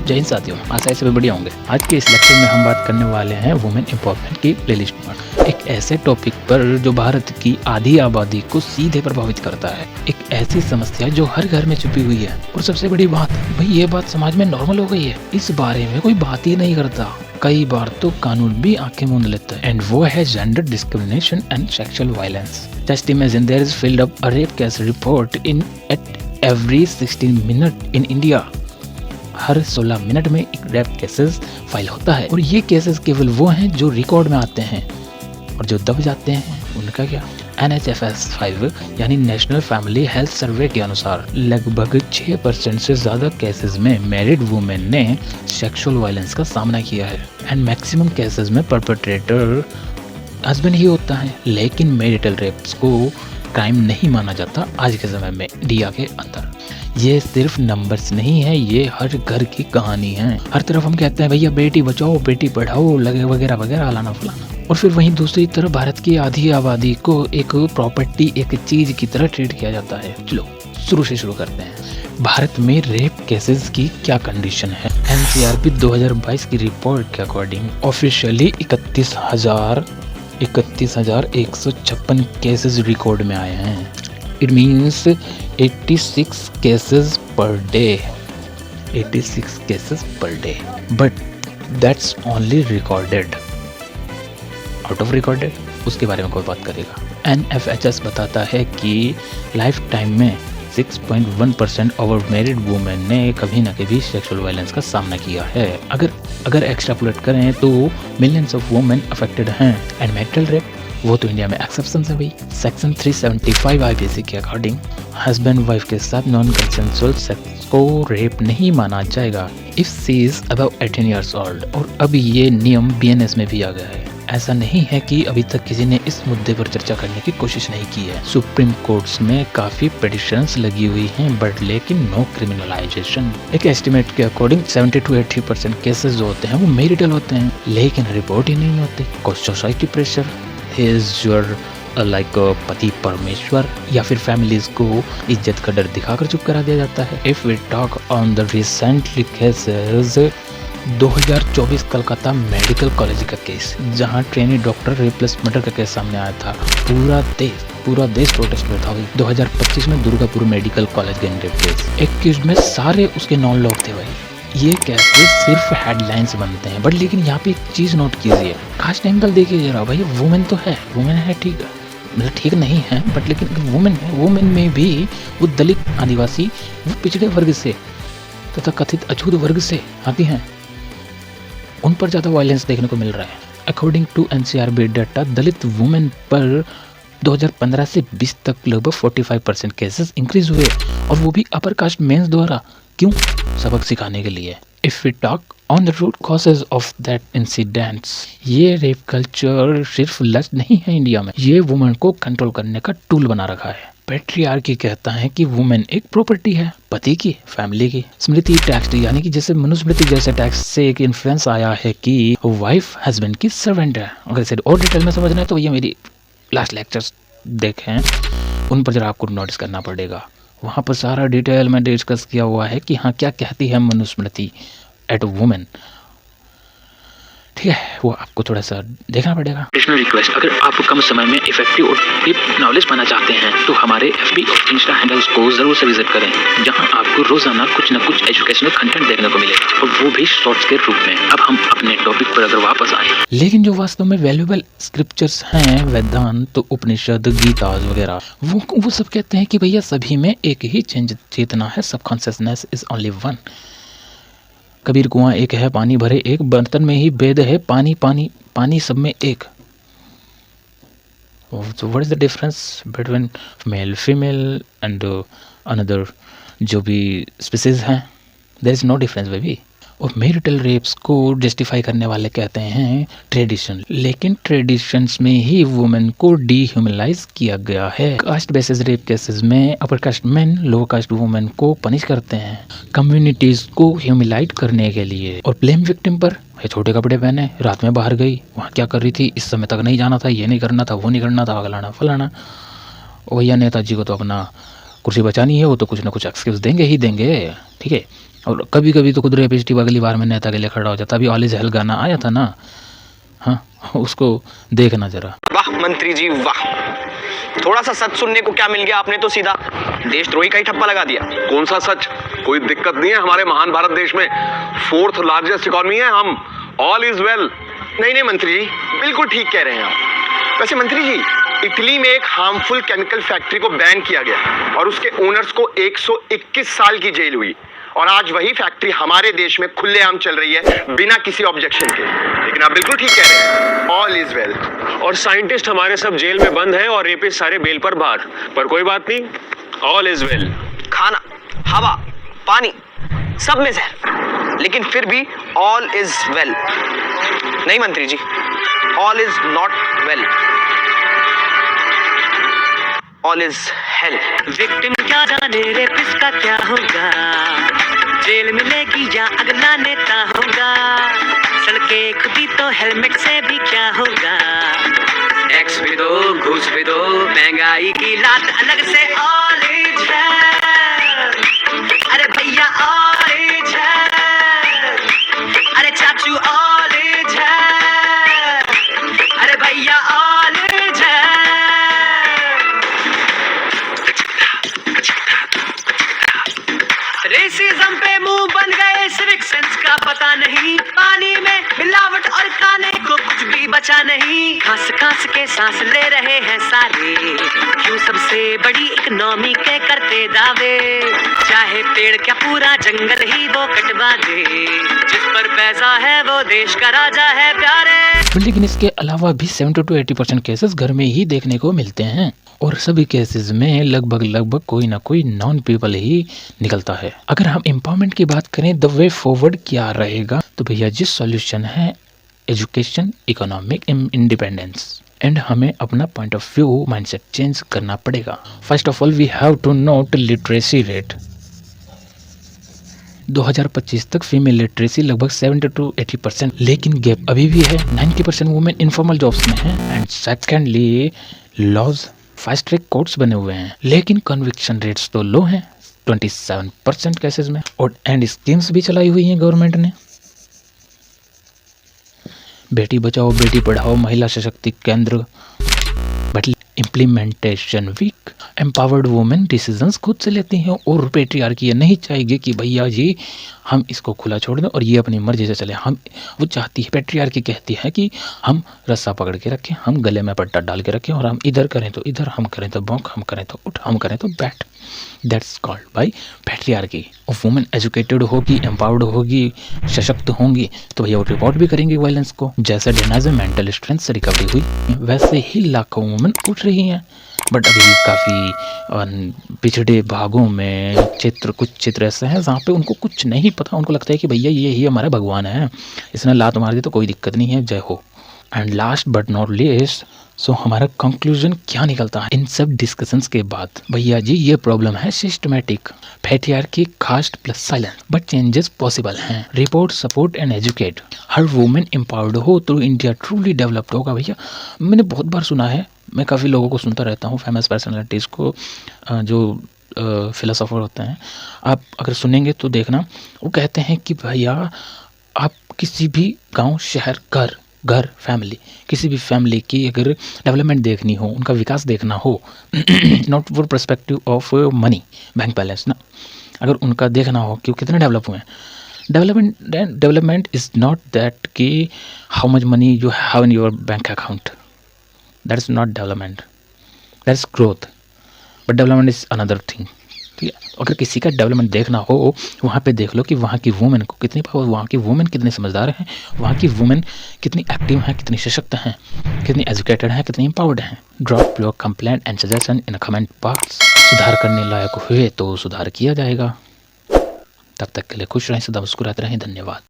जय हिंद साथियों, आशा है सभी बढ़िया होंगे। आज के इस लेक्चर में हम बात करने वाले हैं वुमेन एम्पावरमेंट की प्लेलिस्ट पर, एक ऐसे टॉपिक पर जो भारत की आधी आबादी को सीधे प्रभावित करता है। एक ऐसी समस्या जो हर घर में छुपी हुई है और सबसे बड़ी बात, भाई ये बात समाज में नॉर्मल हो गई है, इस बारे में कोई बात ही नहीं करता। कई बार तो कानून भी आंखें मूंद लेता है, एंड वो है gender discrimination and sexual violence. Just imagine there is filled up a rape case report in at every 16 minute in India. हर 16 मिनट में एक रेप केसेस फाइल होता है, और ये केसेस केवल वो हैं जो रिकॉर्ड में आते हैं, और जो दब जाते हैं उनका क्या। NHFS 5 यानी नेशनल फैमिली हेल्थ सर्वे के अनुसार लगभग 6% से ज़्यादा केसेस में मैरिड वुमेन ने सेक्सुअल वायलेंस का सामना किया है, एंड मैक्सिमम केसेस में परपेट्रेटर हस्बैंड ही होता है। लेकिन मैरिटल रेप्स को क्राइम नहीं माना जाता आज के समय में इंडिया के अंदर। ये सिर्फ नंबर्स नहीं है, ये हर घर की कहानी है। हर तरफ हम कहते हैं भैया बेटी बचाओ बेटी पढ़ाओ लगे वगैरह वगैरह लाना फलाना, और फिर वहीं दूसरी तरफ भारत की आधी आबादी को एक प्रॉपर्टी, एक चीज की तरह ट्रीट किया जाता है। चलो शुरू से शुरू करते हैं। भारत में रेप केसेस की क्या कंडीशन है। NCRP 2022 की रिपोर्ट के अकॉर्डिंग ऑफिशियली 31,156 केसेस रिकॉर्ड में आए हैं। It means 86 cases per day, 86 cases per day, but that's only recorded. Out of recorded उसके बारे में कोई बात करेगा। NFHS बताता है कि लाइफ टाइम में 6.1% ऑफ मैरिड वुमेन ने कभी ना कभी सेक्सुअल वायलेंस का सामना किया है। अगर एक्स्ट्रापोलेट करें तो मिलियंस ऑफ वुमेन अफेक्टेड हैं। एंड मैरिटल रेप वो तो इंडिया में एक्सेप्शन है भाई। सेक्शन 375 IPC के अकॉर्डिंग हस्बैंड वाइफ के साथ नॉन कंसेंसुअल सेक्स को रेप नहीं माना जाएगा if she is above 18 years old। और अभी ये नियम BNS में भी आ गया है। ऐसा नहीं है कि अभी तक किसी ने इस मुद्दे पर चर्चा करने की कोशिश नहीं की है। सुप्रीम कोर्ट्स में काफी पिटिशंस लगी हुई हैं, बट लेकिन नो क्रिमिनलाइजेशन। एक एस्टिमेट के अकॉर्डिंग 70 to 80% केसेस जो होते हैं वो मैरिटल होते हैं, लेकिन रिपोर्ट ही नहीं होते। कुछ society pressure is your like पति परमेश्वर, या फिर फैमिलीज को इज्जत का डर दिखाकर चुप करा दिया जाता है। If we talk on the recently cases, 2024 Calcutta medical college का केस, जहां trainee doctor rape plus murder का केस सामने आया था, पूरा देश प्रोटेस्ट में था। 2025 में Durgapur medical college gang rape case, 21 में सारे उसके 9 लोग थे भाई। ये कैसे सिर्फ हेडलाइंस बनते हैं, बट लेकिन यहाँ पे एक चीज नोट कीजिए, कास्ट एंगल देखिए जरा भाई। वुमेन तो है, वुमेन है, ठीक है, मतलब ठीक नहीं है, बट लेकिन वुमेन है। वुमेन में भी वो दलित, आदिवासी, वो पिछड़े वर्ग से तथा कथित अछूत वर्ग से आती हैं, उन पर ज़्यादा वायलेंस देखने को मिल रहा है। According to NCRB data, Dalit women पर 2015 से 20 तक लगभग 45% केसेस इंक्रीज हुए, और वो भी अपर कास्ट मेंस द्वारा। क्यों? सबक सिखाने के लिए। If we talk on the root causes of that incidents, ये रेप कल्चर सिर्फ लस्ट नहीं है इंडिया में, ये वुमेन को कंट्रोल करने का टूल बना रखा है। पैट्रियार्की कहता है कि वुमेन एक प्रॉपर्टी है, पति की, फैमिली की। स्मृति टैक्स यानी कि जैसे मनुस्मृति जैसे टैक्स से एक इन्फ्लुएंस आया है कि वाइफ हस्बैंड की सर्वेंट है। अगर इसे और डिटेल में समझना है तो ये मेरी लास्ट लेक्चर्स देखें, उन पर जरा आपको नोटिस करना पड़ेगा। वहाँ पर सारा डिटेल में डिस्कस किया हुआ है कि हाँ क्या कहती है मनुस्मृति एट वुमेन, ठीक है, वो आपको थोड़ा सा देखना पड़ेगा। एडिशनल रिक्वेस्ट, अगर आप कम समय में इफेक्टिव और डीप नॉलेज पाना चाहते हैं तो हमारे FB और इंस्टा हैंडल्स को जरूर से विजिट करें, जहां आपको रोजाना कुछ न कुछ एजुकेशनल कंटेंट देखने को मिलेगा, और वो भी शॉर्ट्स के रूप में। अब हम अपने टॉपिक पर अगर वापस आए, लेकिन जो वास्तव में वैल्यूएबल स्क्रिप्चर्स हैं, वेदांत, उपनिषद, गीता वगैरह, वो सब कहते हैं कि भैया सभी में एक ही चेतना है, सब consciousness is only one. Kabir कुआं एक है, पानी भरे एक, बर्तन में ही भेद है, पानी पानी पानी सब में एक। So what is the difference between male, female and another जो भी species हैं? There is no difference baby। और मैरिटल रेप्स को जस्टिफाई करने वाले कहते हैं ट्रेडिशन, लेकिन ट्रेडिशंस में ही वुमेन को डीह्यूमनाइज किया गया है। कास्ट बेसिस रेप केसेस में upper caste main lower caste women को पनिश करते हैं कम्युनिटीज को ह्यूमिलाइट करने के लिए, और ब्लेम विक्टिम पर। छोटे कपड़े पहने, रात में बाहर गई, वहाँ क्या कर रही थी, इस समय तक नहीं जाना था, ये नहीं करना था, वो नहीं करना था, फलाना फलाना। भैया नेताजी को तो अपना कुर्सी बचानी है, वो तो कुछ ना कुछ एक्सक्यूज देंगे ही देंगे, ठीक है। और कभी कभी तो खुद रेपिस्टिव अगली बार में नेता के लिए खड़ा हो जाता। अभी ऑल इज हेल गाना आया था ना, हाँ उसको देखना जरा। वाह मंत्री जी वाह, थोड़ा सा सच सुनने को क्या मिल गया, आपने तो सीधा देशद्रोही का ही ठप्पा लगा दिया। कौन सा सच? कोई दिक्कत नहीं है हमारे महान भारत देश में, 4th लार्जेस्ट इकोनॉमी है हम, ऑल इज वेल। नहीं नहीं मंत्री जी, बिल्कुल ठीक कह रहे हैं आप। वैसे मंत्री जी, इटली में एक हार्मफुल केमिकल फैक्ट्री को बैन किया गया और उसके ओनर्स को 121 साल की जेल हुई, और आज वही फैक्ट्री हमारे देश में खुलेआम चल रही है बिना किसी ऑब्जेक्शन के। लेकिन आप बिल्कुल ठीक कह रहे हैं, ऑल इज वेल। और साइंटिस्ट हमारे सब जेल में बंद हैं और रेपिस्ट सारे बेल पर बाहर, पर कोई बात नहीं, ऑल इज वेल। खाना, हवा, पानी, सब में जहर, लेकिन फिर भी ऑल इज वेल। नहीं मंत्री ji, all is not well, all is hell. Victim क्या जाने रेपिस्ट का क्या होगा, जेल मिलेगी या अगला नेता होगा, सड़के खुदी तो हेलमेट से भी क्या होगा, टैक्स भी दो घूस भी दो, महंगाई की लात अलग से ऑल इज वेल। अरे भैया ऑल इज वेल, अरे चाचू ऑल इज वेल, अरे भैया ऑल इज वेल। रेसिज्म पे मुंह बन गए, सिविक सेंस का पता नहीं, पानी में मिलावट और खाने को कुछ भी बचा नहीं, खास खास के सांस ले रहे हैं सारे, क्यों सबसे बड़ी इकोनॉमी के करते दावे, चाहे पेड़ क्या पूरा जंगल ही वो कटवा दे, जिस पर पैसा है वो देश का राजा है प्यारे। लेकिन इसके अलावा भी 70 to 80% केसेस घर में ही देखने को मिलते हैं, और सभी केसेस में लगभग कोई ना कोई नॉन पीपल ही निकलता है। अगर हम एम्पावरमेंट की बात करें, द वे फॉरवर्ड क्या रहेगा, तो भैया जी सॉल्यूशन है एजुकेशन, इकोनॉमिक इंडिपेंडेंस, एंड हमें अपना point of view, mindset change करना पड़ेगा। First of all we have to note literacy rate. 2025 तक फीमेल लिटरेसी लगभग 70 to 80%, लेकिन गैप अभी भी है। 90% वुमेन इनफॉर्मल जॉब्स में है। And secondly laws fast track courts बने हुए हैं, लेकिन कन्विक्शन रेट्स तो लो हैं 27% केसेस में, और एंड स्कीम्स भी चलाई हुई हैं गवर्नमेंट ने। बेटी बचाओ बेटी पढ़ाओ, महिला सशक्ति केंद्र, but implementation weak. Empowered women decisions खुद से लेती हैं, और पेट्रियार्की ये नहीं चाहेगी कि भैया जी हम इसको खुला छोड़ दें और ये अपनी मर्जी से चले। हम वो चाहती है, पेट्रियार्की कहती है कि हम रस्सा पकड़ के रखें, हम गले में पट्टा डाल के रखें, और हम इधर करें तो इधर, हम करें तो बौंक, हम करें तो उठ, हम करें तो बैठ। That's called by patriarchy. और वुमेन एजुकेटेड होगी, एम्पावर्ड होगी, सशक्त होंगी, तो भैया वो रिपोर्ट भी करेंगी वायलेंस को। जैसे डिनाइज में मेंटल स्ट्रेंथ से रिकवरी हुई, वैसे ही लाखों वुमेन उठ रही हैं। बट अभी काफ़ी पिछड़े भागों में कुछ चित्र ऐसे हैं जहाँ पे उनको कुछ नहीं पता। उनको लगता है कि भैया ये ही हमारा भगवान है, इसने लात मार दी तो कोई दिक्कत नहीं है, जय हो। And last but not least, so हमारा कंक्लूजन क्या निकलता है इन सब डिस्कशंस के बाद? भैया जी ये प्रॉब्लम है systematic, patriarchy, caste plus silence, but changes possible हैं। Report, support and educate. हर वुमेन एम्पावर्ड हो तो इंडिया ट्रूली डेवलप्ड होगा। भैया मैंने बहुत बार सुना है, मैं काफ़ी लोगों को सुनता रहता हूँ, फेमस पर्सनैलिटीज़ को, जो फिलोसोफर होते हैं, आप अगर सुनेंगे तो देखना, वो कहते हैं कि भैया आप किसी भी गांव, शहर, घर फैमिली, किसी भी फैमिली की अगर डेवलपमेंट देखनी हो, उनका विकास देखना हो, not for perspective of money, bank balance ना, अगर उनका देखना हो कि वो कितने डेवलप हुए हैं, डेवलपमेंट इज़ नॉट दैट कि how much money you have in your bank account, that is not development, that is growth, but development is another thing. ठीक है, अगर किसी का डेवलपमेंट देखना हो, वहाँ पे देख लो कि वहाँ की वुमेन को कितनी पावर, वहाँ की वुमेन कितने समझदार हैं, वहाँ की वुमेन कितनी एक्टिव हैं, कितनी सशक्त हैं, कितनी एजुकेटेड हैं, कितनी एम्पावर्ड हैं। Drop your complaint and suggestion in comment box. सुधार करने लायक हुए तो सुधार किया जाएगा। तब तक के लिए खुश रहें, सदा मुस्कुराते रहें। धन्यवाद।